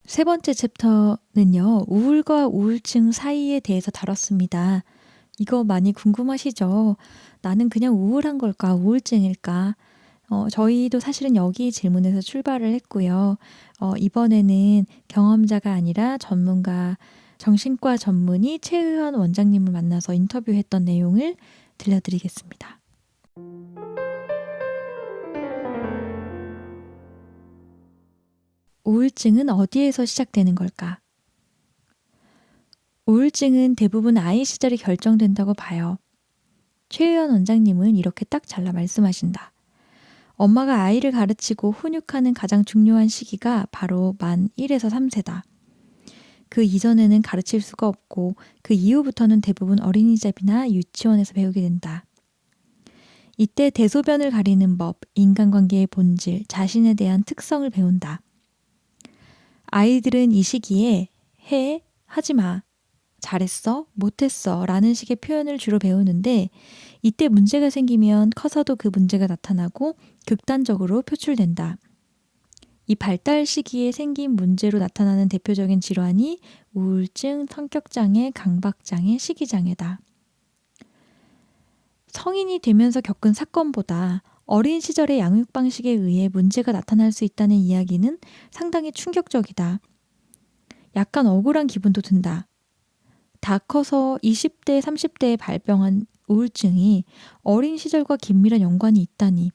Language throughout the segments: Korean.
세 번째 챕터는요, 우울과 우울증 사이에 대해서 다뤘습니다. 이거 많이 궁금하시죠? 나는 그냥 우울한 걸까, 우울증일까? 저희도 사실은 여기 질문에서 출발을 했고요. 이번에는 경험자가 아니라 전문가, 정신과 전문의 최의원 원장님을 만나서 인터뷰했던 내용을 들려드리겠습니다. 우울증은 어디에서 시작되는 걸까? 우울증은 대부분 아이 시절에 결정된다고 봐요. 최의원 원장님은 이렇게 딱 잘라 말씀하신다. 엄마가 아이를 가르치고 훈육하는 가장 중요한 시기가 바로 만 1에서 3세다. 그 이전에는 가르칠 수가 없고 그 이후부터는 대부분 어린이집이나 유치원에서 배우게 된다. 이때 대소변을 가리는 법, 인간관계의 본질, 자신에 대한 특성을 배운다. 아이들은 이 시기에 해, 하지 마, 잘했어, 못했어 라는 식의 표현을 주로 배우는데 이때 문제가 생기면 커서도 그 문제가 나타나고 극단적으로 표출된다. 이 발달 시기에 생긴 문제로 나타나는 대표적인 질환이 우울증, 성격장애, 강박장애, 시기장애다. 성인이 되면서 겪은 사건보다 어린 시절의 양육 방식에 의해 문제가 나타날 수 있다는 이야기는 상당히 충격적이다. 약간 억울한 기분도 든다. 다 커서 20대, 30대에 발병한 우울증이 어린 시절과 긴밀한 연관이 있다니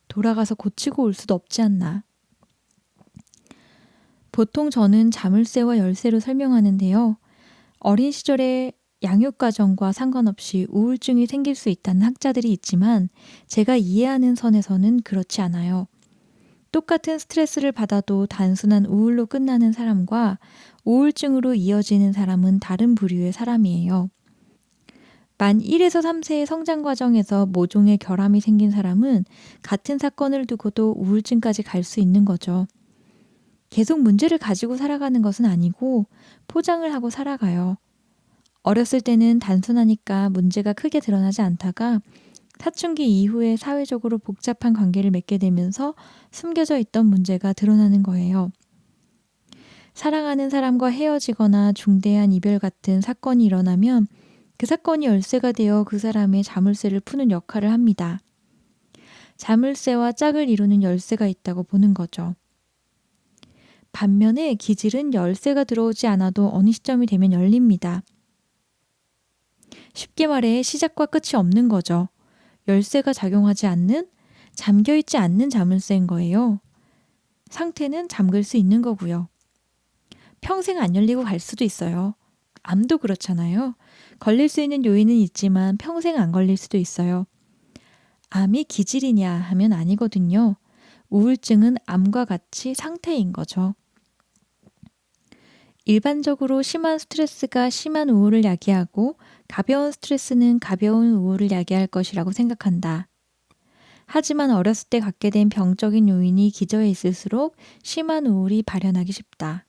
돌아가서 고치고 올 수도 없지 않나. 보통 저는 자물쇠와 열쇠로 설명하는데요. 어린 시절의 양육과정과 상관없이 우울증이 생길 수 있다는 학자들이 있지만 제가 이해하는 선에서는 그렇지 않아요. 똑같은 스트레스를 받아도 단순한 우울로 끝나는 사람과 우울증으로 이어지는 사람은 다른 부류의 사람이에요. 만 1에서 3세의 성장 과정에서 모종의 결함이 생긴 사람은 같은 사건을 두고도 우울증까지 갈 수 있는 거죠. 계속 문제를 가지고 살아가는 것은 아니고 포장을 하고 살아가요. 어렸을 때는 단순하니까 문제가 크게 드러나지 않다가 사춘기 이후에 사회적으로 복잡한 관계를 맺게 되면서 숨겨져 있던 문제가 드러나는 거예요. 사랑하는 사람과 헤어지거나 중대한 이별 같은 사건이 일어나면 그 사건이 열쇠가 되어 그 사람의 자물쇠를 푸는 역할을 합니다. 자물쇠와 짝을 이루는 열쇠가 있다고 보는 거죠. 반면에 기질은 열쇠가 들어오지 않아도 어느 시점이 되면 열립니다. 쉽게 말해 시작과 끝이 없는 거죠. 열쇠가 작용하지 않는, 잠겨있지 않는 자물쇠인 거예요. 상태는 잠글 수 있는 거고요. 평생 안 열리고 갈 수도 있어요. 암도 그렇잖아요. 걸릴 수 있는 요인은 있지만 평생 안 걸릴 수도 있어요. 암이 기질이냐 하면 아니거든요. 우울증은 암과 같이 상태인 거죠. 일반적으로 심한 스트레스가 심한 우울을 야기하고 가벼운 스트레스는 가벼운 우울을 야기할 것이라고 생각한다. 하지만 어렸을 때 갖게 된 병적인 요인이 기저에 있을수록 심한 우울이 발현하기 쉽다.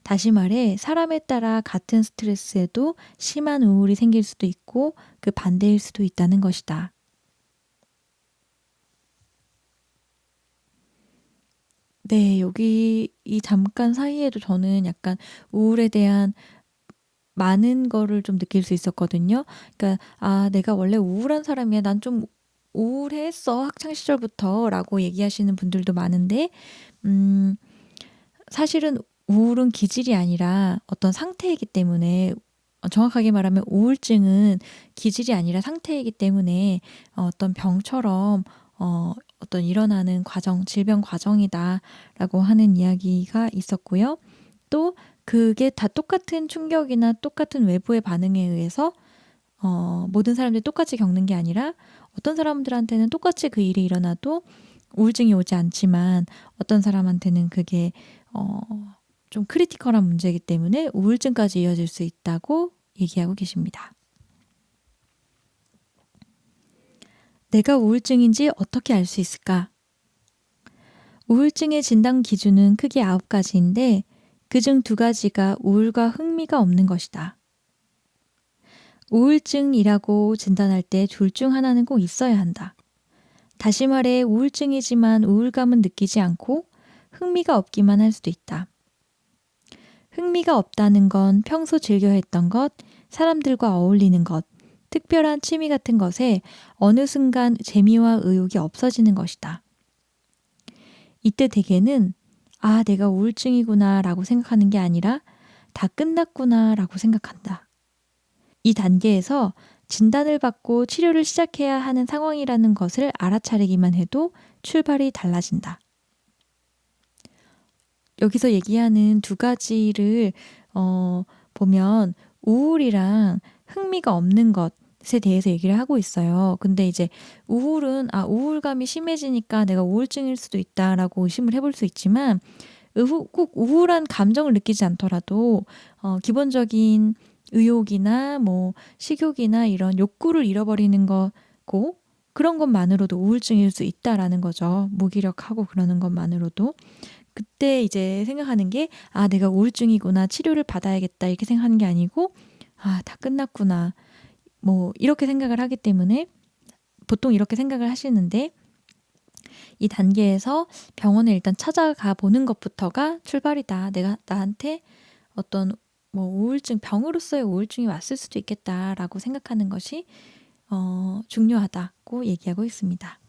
다시 말해 사람에 따라 같은 스트레스에도 심한 우울이 생길 수도 있고 그 반대일 수도 있다는 것이다. 네, 여기 이 잠깐 사이에도 저는 약간 우울에 대한 많은 거를 좀 느낄 수 있었거든요. 그러니까 내가 원래 우울한 사람이야. 난 좀 우울했어. 학창 시절부터라고 얘기하시는 분들도 많은데 사실은 우울은 기질이 아니라 어떤 상태이기 때문에 정확하게 말하면 우울증은 기질이 아니라 상태이기 때문에 어떤 병처럼 어떤 일어나는 과정, 질병 과정이다라고 하는 이야기가 있었고요. 또 그게 다 똑같은 충격이나 똑같은 외부의 반응에 의해서 모든 사람들이 똑같이 겪는 게 아니라 어떤 사람들한테는 똑같이 그 일이 일어나도 우울증이 오지 않지만 어떤 사람한테는 그게 좀 크리티컬한 문제이기 때문에 우울증까지 이어질 수 있다고 얘기하고 계십니다. 내가 우울증인지 어떻게 알 수 있을까? 우울증의 진단 기준은 크게 9가지인데 그중 2가지가 우울과 흥미가 없는 것이다. 우울증이라고 진단할 때 둘 중 하나는 꼭 있어야 한다. 다시 말해 우울증이지만 우울감은 느끼지 않고 흥미가 없기만 할 수도 있다. 흥미가 없다는 건 평소 즐겨 했던 것, 사람들과 어울리는 것, 특별한 취미 같은 것에 어느 순간 재미와 의욕이 없어지는 것이다. 이때 대개는 아, 내가 우울증이구나 라고 생각하는 게 아니라 다 끝났구나 라고 생각한다. 이 단계에서 진단을 받고 치료를 시작해야 하는 상황이라는 것을 알아차리기만 해도 출발이 달라진다. 여기서 얘기하는 두 가지를 보면 우울이랑 흥미가 없는 것에 대해서 얘기를 하고 있어요. 근데 이제 우울은 우울감이 심해지니까 내가 우울증일 수도 있다라고 의심을 해볼 수 있지만 꼭 우울한 감정을 느끼지 않더라도 기본적인 의욕이나 뭐 식욕이나 이런 욕구를 잃어버리는 거고 그런 것만으로도 우울증일 수 있다라는 거죠. 무기력하고 그러는 것만으로도. 그때 이제 생각하는 게 내가 우울증이구나 치료를 받아야겠다 이렇게 생각하는 게 아니고 다 끝났구나 뭐 이렇게 생각을 하기 때문에 보통 이렇게 생각을 하시는데 이 단계에서 병원에 일단 찾아가 보는 것부터가 출발이다. 내가 나한테 어떤 뭐 우울증 병으로서의 우울증이 왔을 수도 있겠다라고 생각하는 것이 중요하다고 얘기하고 있습니다.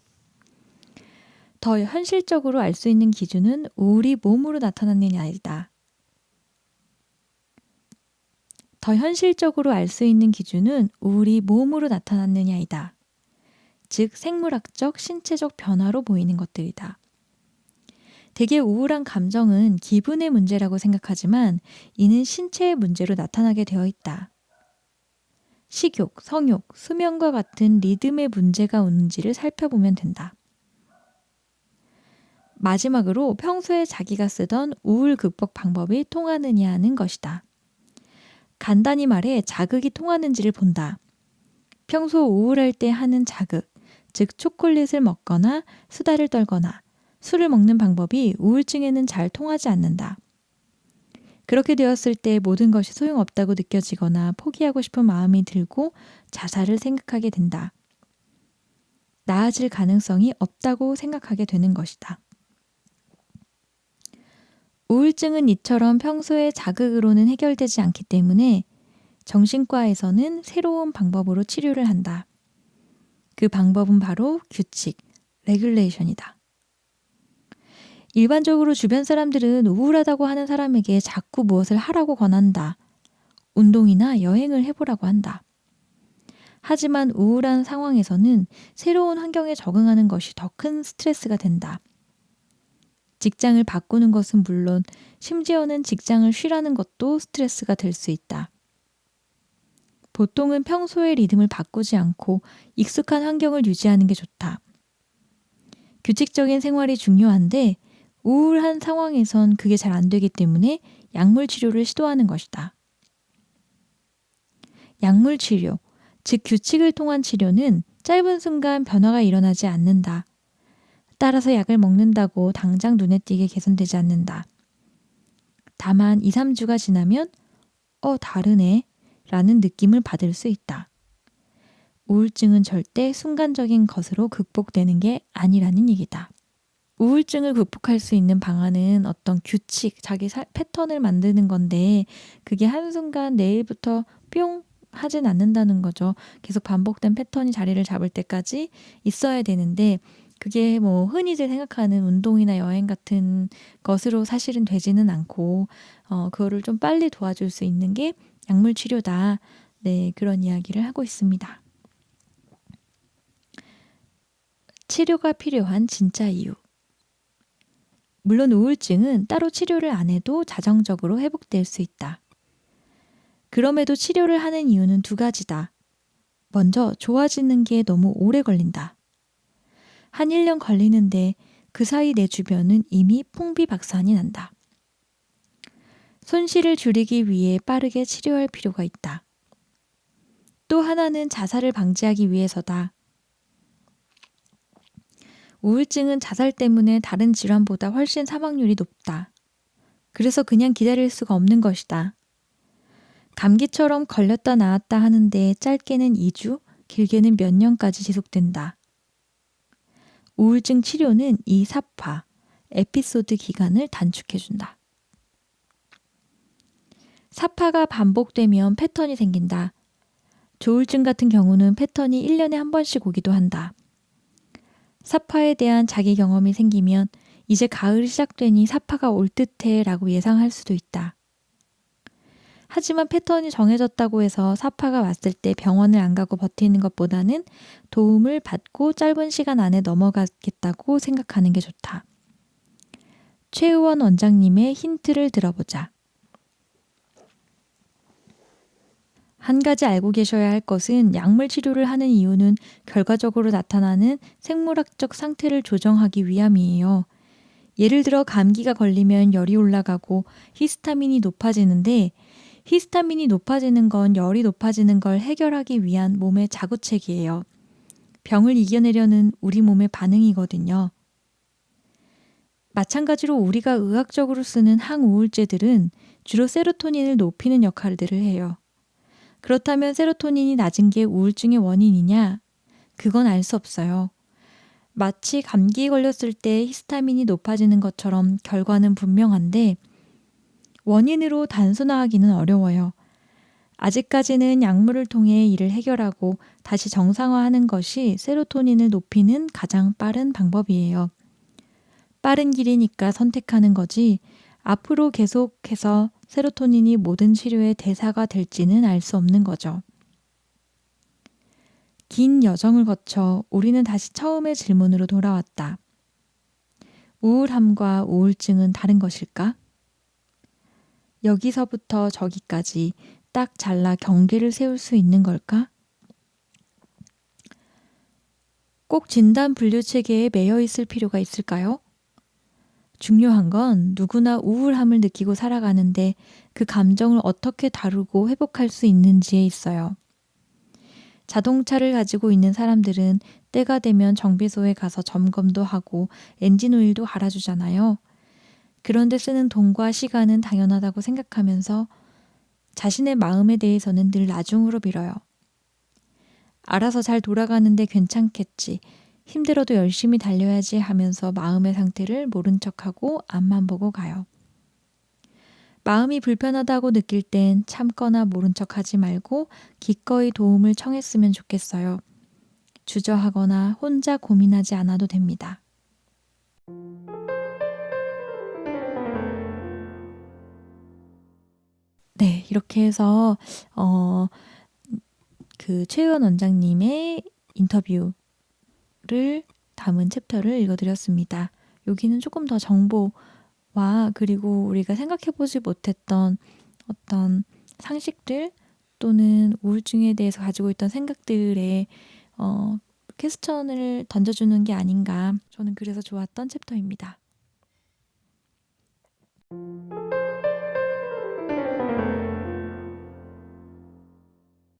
더 현실적으로 알 수 있는 기준은 우울이 몸으로 나타나느냐이다. 더 현실적으로 알 수 있는 기준은 우울이 몸으로 나타났느냐이다. 즉 생물학적, 신체적 변화로 보이는 것들이다. 대개 우울한 감정은 기분의 문제라고 생각하지만 이는 신체의 문제로 나타나게 되어 있다. 식욕, 성욕, 수면과 같은 리듬의 문제가 오는지를 살펴보면 된다. 마지막으로 평소에 자기가 쓰던 우울 극복 방법이 통하느냐 하는 것이다. 간단히 말해 자극이 통하는지를 본다. 평소 우울할 때 하는 자극, 즉 초콜릿을 먹거나 수다를 떨거나 술을 먹는 방법이 우울증에는 잘 통하지 않는다. 그렇게 되었을 때 모든 것이 소용없다고 느껴지거나 포기하고 싶은 마음이 들고 자살을 생각하게 된다. 나아질 가능성이 없다고 생각하게 되는 것이다. 우울증은 이처럼 평소의 자극으로는 해결되지 않기 때문에 정신과에서는 새로운 방법으로 치료를 한다. 그 방법은 바로 규칙, 레귤레이션이다. 일반적으로 주변 사람들은 우울하다고 하는 사람에게 자꾸 무엇을 하라고 권한다. 운동이나 여행을 해보라고 한다. 하지만 우울한 상황에서는 새로운 환경에 적응하는 것이 더 큰 스트레스가 된다. 직장을 바꾸는 것은 물론 심지어는 직장을 쉬라는 것도 스트레스가 될 수 있다. 보통은 평소의 리듬을 바꾸지 않고 익숙한 환경을 유지하는 게 좋다. 규칙적인 생활이 중요한데 우울한 상황에선 그게 잘 안 되기 때문에 약물 치료를 시도하는 것이다. 약물 치료, 즉 규칙을 통한 치료는 짧은 순간 변화가 일어나지 않는다. 따라서 약을 먹는다고 당장 눈에 띄게 개선되지 않는다. 다만 2, 3주가 지나면 다르네 라는 느낌을 받을 수 있다. 우울증은 절대 순간적인 것으로 극복되는 게 아니라는 얘기다. 우울증을 극복할 수 있는 방안은 어떤 규칙, 자기 패턴을 만드는 건데 그게 한순간 내일부터 뿅 하진 않는다는 거죠. 계속 반복된 패턴이 자리를 잡을 때까지 있어야 되는데 그게 뭐 흔히들 생각하는 운동이나 여행 같은 것으로 사실은 되지는 않고 그거를 좀 빨리 도와줄 수 있는 게 약물 치료다. 네, 그런 이야기를 하고 있습니다. 치료가 필요한 진짜 이유. 물론 우울증은 따로 치료를 안 해도 자정적으로 회복될 수 있다. 그럼에도 치료를 하는 이유는 두 가지다. 먼저 좋아지는 게 너무 오래 걸린다. 한 1년 걸리는데 그 사이 내 주변은 이미 풍비박산이 난다. 손실을 줄이기 위해 빠르게 치료할 필요가 있다. 또 하나는 자살을 방지하기 위해서다. 우울증은 자살 때문에 다른 질환보다 훨씬 사망률이 높다. 그래서 그냥 기다릴 수가 없는 것이다. 감기처럼 걸렸다 나았다 하는데 짧게는 2주, 길게는 몇 년까지 지속된다. 우울증 치료는 이 삽화, 에피소드 기간을 단축해준다. 사파가 반복되면 패턴이 생긴다. 조울증 같은 경우는 패턴이 1년에 한 번씩 오기도 한다. 사파에 대한 자기 경험이 생기면 이제 가을이 시작되니 사파가 올 듯해 라고 예상할 수도 있다. 하지만 패턴이 정해졌다고 해서 사파가 왔을 때 병원을 안 가고 버티는 것보다는 도움을 받고 짧은 시간 안에 넘어가겠다고 생각하는 게 좋다. 최의원 원장님의 힌트를 들어보자. 한 가지 알고 계셔야 할 것은 약물 치료를 하는 이유는 결과적으로 나타나는 생물학적 상태를 조정하기 위함이에요. 예를 들어 감기가 걸리면 열이 올라가고 히스타민이 높아지는데 히스타민이 높아지는 건 열이 높아지는 걸 해결하기 위한 몸의 자구책이에요. 병을 이겨내려는 우리 몸의 반응이거든요. 마찬가지로 우리가 의학적으로 쓰는 항우울제들은 주로 세로토닌을 높이는 역할들을 해요. 그렇다면 세로토닌이 낮은 게 우울증의 원인이냐? 그건 알 수 없어요. 마치 감기에 걸렸을 때 히스타민이 높아지는 것처럼 결과는 분명한데 원인으로 단순화하기는 어려워요. 아직까지는 약물을 통해 이를 해결하고 다시 정상화하는 것이 세로토닌을 높이는 가장 빠른 방법이에요. 빠른 길이니까 선택하는 거지 앞으로 계속해서 세로토닌이 모든 치료의 대사가 될지는 알 수 없는 거죠. 긴 여정을 거쳐 우리는 다시 처음의 질문으로 돌아왔다. 우울함과 우울증은 다른 것일까? 여기서부터 저기까지 딱 잘라 경계를 세울 수 있는 걸까? 꼭 진단 분류 체계에 매여 있을 필요가 있을까요? 중요한 건 누구나 우울함을 느끼고 살아가는데 그 감정을 어떻게 다루고 회복할 수 있는지에 있어요. 자동차를 가지고 있는 사람들은 때가 되면 정비소에 가서 점검도 하고 엔진 오일도 갈아주잖아요. 그런데 쓰는 돈과 시간은 당연하다고 생각하면서 자신의 마음에 대해서는 늘 나중으로 미뤄요. 알아서 잘 돌아가는데 괜찮겠지. 힘들어도 열심히 달려야지 하면서 마음의 상태를 모른 척하고 앞만 보고 가요. 마음이 불편하다고 느낄 땐 참거나 모른 척하지 말고 기꺼이 도움을 청했으면 좋겠어요. 주저하거나 혼자 고민하지 않아도 됩니다. 네, 이렇게 해서 그 최의원 원장님의 인터뷰를 담은 챕터를 읽어드렸습니다. 여기는 조금 더 정보와 그리고 우리가 생각해보지 못했던 어떤 상식들 또는 우울증에 대해서 가지고 있던 생각들에 퀘스천을 던져주는 게 아닌가. 저는 그래서 좋았던 챕터입니다.